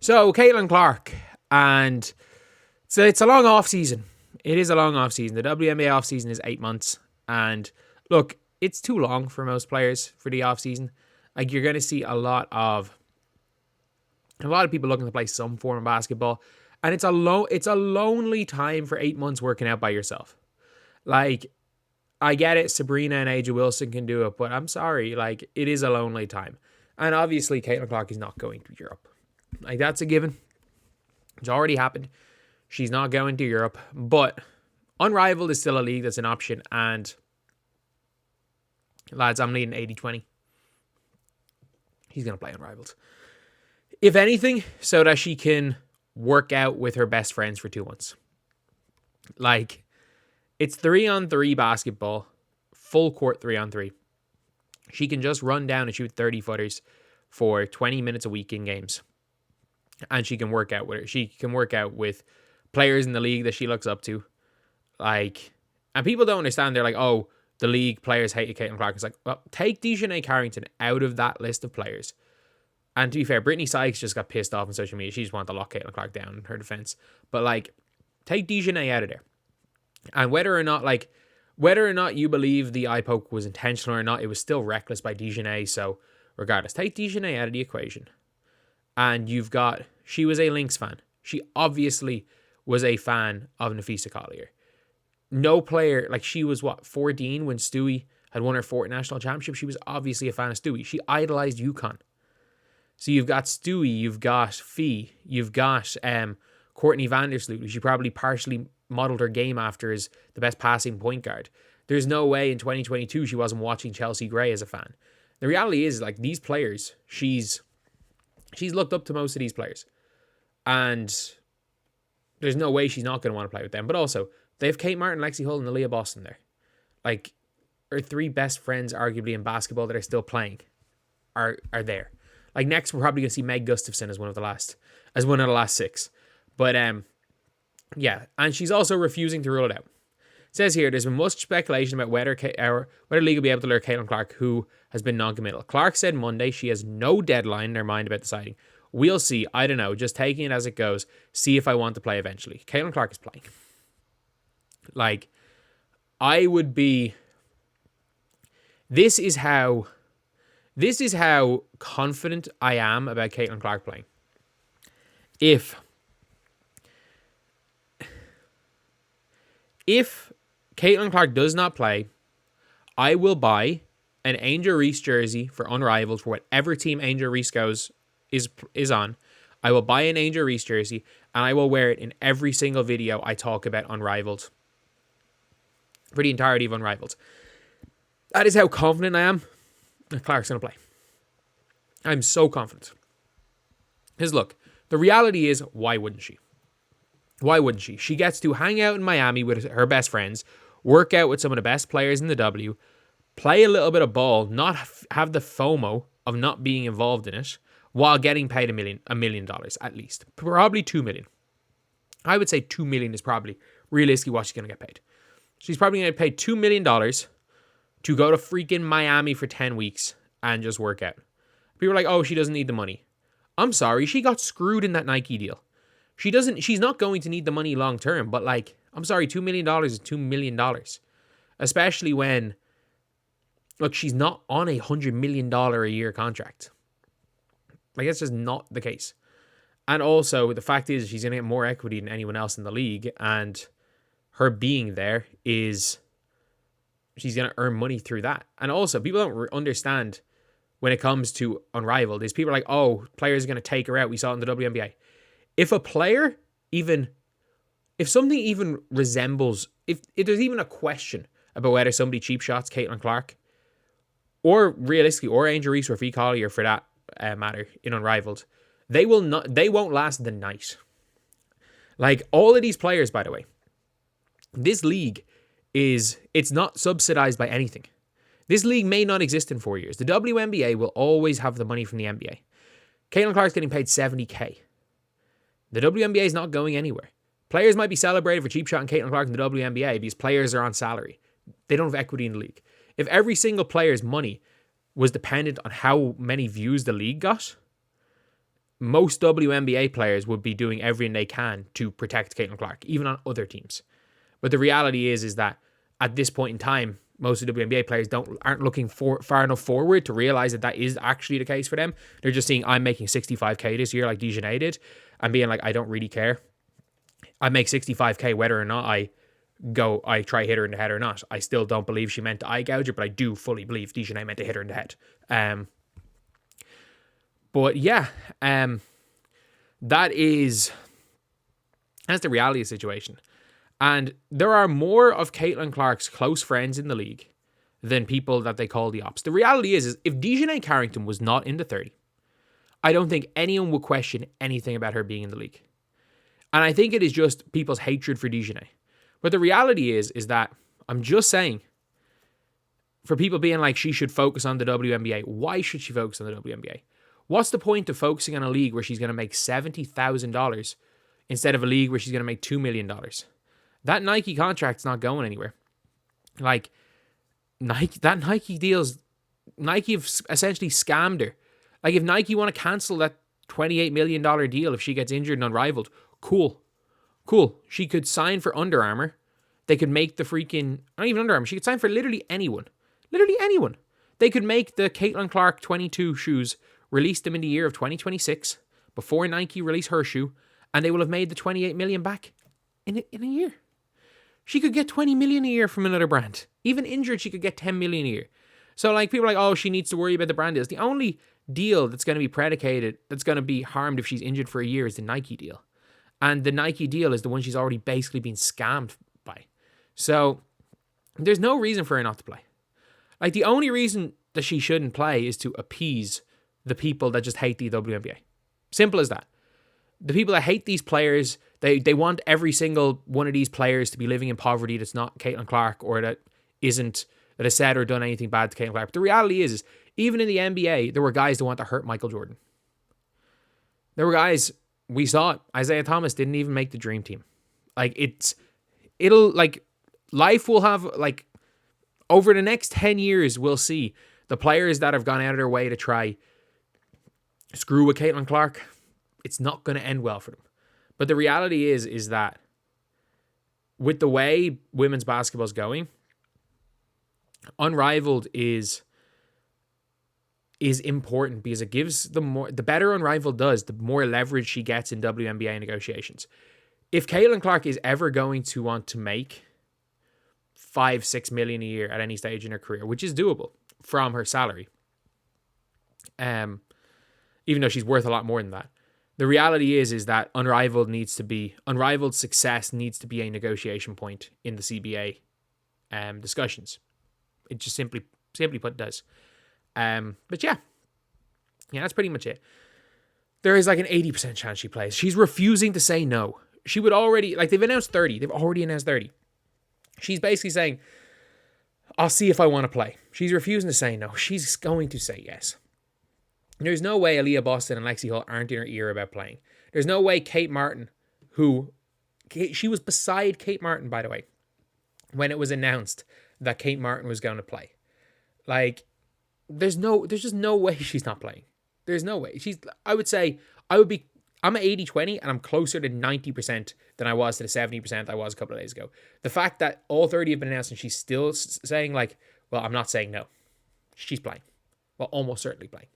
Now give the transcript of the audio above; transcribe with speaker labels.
Speaker 1: So, Caitlin Clark, and so it's a long off season. It is a long off season. The WNBA off season is 8 months, and look, it's too long for most players for the off season. Like, you're going to see a lot of people looking to play some form of basketball, and it's a lonely time for 8 months working out by yourself. Like, I get it, Sabrina and Aja Wilson can do it, but I'm sorry, like, it is a lonely time. And obviously, Caitlin Clark is not going to Europe. Like, that's a given. It's already happened. She's not going to Europe, but Unrivalled is still a league that's an option, and lads, I'm leading 80-20. He's going to play Unrivalled. If anything, so that she can work out with her best friends for 2 months. Like, it's 3-on-3 basketball, full court 3-on-3. She can just run down and shoot 30-footers for 20 minutes a week in games. And she can work out with her. She can work out with players in the league that she looks up to. Like, and people don't understand. They're like, oh, the league players hated Caitlin Clark. It's like, well, take Dejanay Carrington out of that list of players. And to be fair, Brittany Sykes just got pissed off on social media. She just wanted to lock Caitlin Clark down in her defense. But, like, take Dejanay out of there. And whether or not you believe the eye poke was intentional or not, it was still reckless by Dejanay. So, regardless, take Dejanay out of the equation. And she was a Lynx fan. She obviously was a fan of Nafisa Collier. No player, like, she was 14 when Stewie had won her 4th national championship. She was obviously a fan of Stewie. She idolized UConn. So you've got Stewie, you've got Fee, you've got Courtney Vandersloot, who she probably partially modeled her game after as the best passing point guard. There's no way in 2022 she wasn't watching Chelsea Gray as a fan. The reality is, like, these players, she's looked up to most of these players. And there's no way she's not going to want to play with them. But also, they have Kate Martin, Lexi Hull, and Aaliyah Boston there. Like, her 3 best friends, arguably, in basketball that are still playing are there. Like, next, we're probably going to see Meg Gustafson as one of the last 6. But, yeah. And she's also refusing to rule it out. It says here, there's been much speculation about whether League will be able to lure Caitlin Clark, who has been non-committal. Clark said Monday she has no deadline in her mind about deciding. We'll see. I don't know. Just taking it as it goes. See if I want to play eventually. Caitlin Clark is playing. Like, I would be... This is how confident I am about Caitlin Clark playing. If Caitlin Clark does not play, I will buy an Angel Reese jersey for Unrivalled for whatever team Angel Reese is on. I will buy an Angel Reese jersey and I will wear it in every single video I talk about Unrivalled. For the entirety of Unrivalled. That is how confident I am that Clark's going to play. I'm so confident. Because look, the reality is, why wouldn't she? Why wouldn't she? She gets to hang out in Miami with her best friends, work out with some of the best players in the W, play a little bit of ball, not have the FOMO of not being involved in it, while getting paid $1 million at least. Probably $2 million. I would say $2 million is probably realistically what she's going to get paid. She's probably going to get paid $2 million to go to freaking Miami for 10 weeks and just work out. People are like, oh, she doesn't need the money. I'm sorry, she got screwed in that Nike deal. She's not going to need the money long term, but like, I'm sorry, $2 million is $2 million. Especially when, look, she's not on a $100 million a year contract. Like, that's just not the case. And also, the fact is, she's going to get more equity than anyone else in the league, and her being there is, she's going to earn money through that. And also, people don't understand when it comes to Unrivalled, is people are like, oh, players are going to take her out. We saw it in the WNBA. If a player if something even resembles, if there's even a question about whether somebody cheap shots Caitlin Clark, or realistically, or Angel Reese or Fee Collier for that matter in Unrivalled, they won't last the night. Like, all of these players, by the way, this league it's not subsidized by anything. This league may not exist in 4 years. The WNBA will always have the money from the NBA. Caitlin Clark's getting paid $70K. The WNBA is not going anywhere. Players might be celebrated for cheap shotting Caitlin Clark in the WNBA because players are on salary. They don't have equity in the league. If every single player's money was dependent on how many views the league got, most WNBA players would be doing everything they can to protect Caitlin Clark, even on other teams. But the reality is that at this point in time, most of the WNBA players aren't looking far enough forward to realize that is actually the case for them. They're just seeing, I'm making 65K this year like Dejanay did, and being like, I don't really care. I make 65K whether or not I try hit her in the head or not. I still don't believe she meant to eye gouge her, but I do fully believe Dejanay meant to hit her in the head. But yeah, that's the reality of the situation. And there are more of Caitlin Clark's close friends in the league than people that they call the ops. The reality is if Dejanay Carrington was not in the 30, I don't think anyone would question anything about her being in the league. And I think it is just people's hatred for Dejanay. But the reality is that I'm just saying, for people being like, she should focus on the WNBA. Why should she focus on the WNBA? What's the point of focusing on a league where she's going to make $70,000 instead of a league where she's going to make $2 million? That Nike contract's not going anywhere. Like, Nike have essentially scammed her. Like, if Nike want to cancel that $28 million deal if she gets injured and Unrivalled, cool. She could sign for Under Armour. They could make the freaking, not even Under Armour, she could sign for literally anyone. Literally anyone. They could make the Caitlin Clark 22 shoes, release them in the year of 2026, before Nike release her shoe, and they will have made the $28 million back in a year. She could get $20 million a year from another brand. Even injured, she could get $10 million a year. So like people are like, oh, she needs to worry about the brand deals. The only deal that's going to be predicated, that's going to be harmed if she's injured for a year is the Nike deal. And the Nike deal is the one she's already basically been scammed by. So there's no reason for her not to play. Like the only reason that she shouldn't play is to appease the people that just hate the WNBA. Simple as that. The people that hate these players, they want every single one of these players to be living in poverty that's not Caitlin Clark or that has said or done anything bad to Caitlin Clark. But the reality is even in the NBA, there were guys that want to hurt Michael Jordan. There were guys, we saw it. Isaiah Thomas didn't even make the dream team. Like life will have, like, over the next 10 years, we'll see the players that have gone out of their way to try screw with Caitlin Clark. It's not going to end well for them. But the reality is that with the way women's basketball is going, Unrivaled is important because it gives the better Unrivaled does, the more leverage she gets in WNBA negotiations. If Caitlin Clark is ever going to want to make $5-6 million a year at any stage in her career, which is doable from her salary, even though she's worth a lot more than that, the reality is that Unrivaled success needs to be a negotiation point in the CBA discussions. It just simply put does. But yeah, that's pretty much it. There is like an 80% chance she plays. She's refusing to say no. She would already, like, they've announced 30. They've already announced 30. She's basically saying, I'll see if I want to play. She's refusing to say no. She's going to say yes. There's no way Aaliyah Boston and Lexi Hull aren't in her ear about playing. There's no way Kate Martin, she was beside Kate Martin, by the way, when it was announced that Kate Martin was going to play. Like, there's just no way she's not playing. There's no way. I'm at 80-20 and I'm closer to 90% than I was to the 70% I was a couple of days ago. The fact that all 30 have been announced and she's still saying like, well, I'm not saying no. She's playing. Well, almost certainly playing.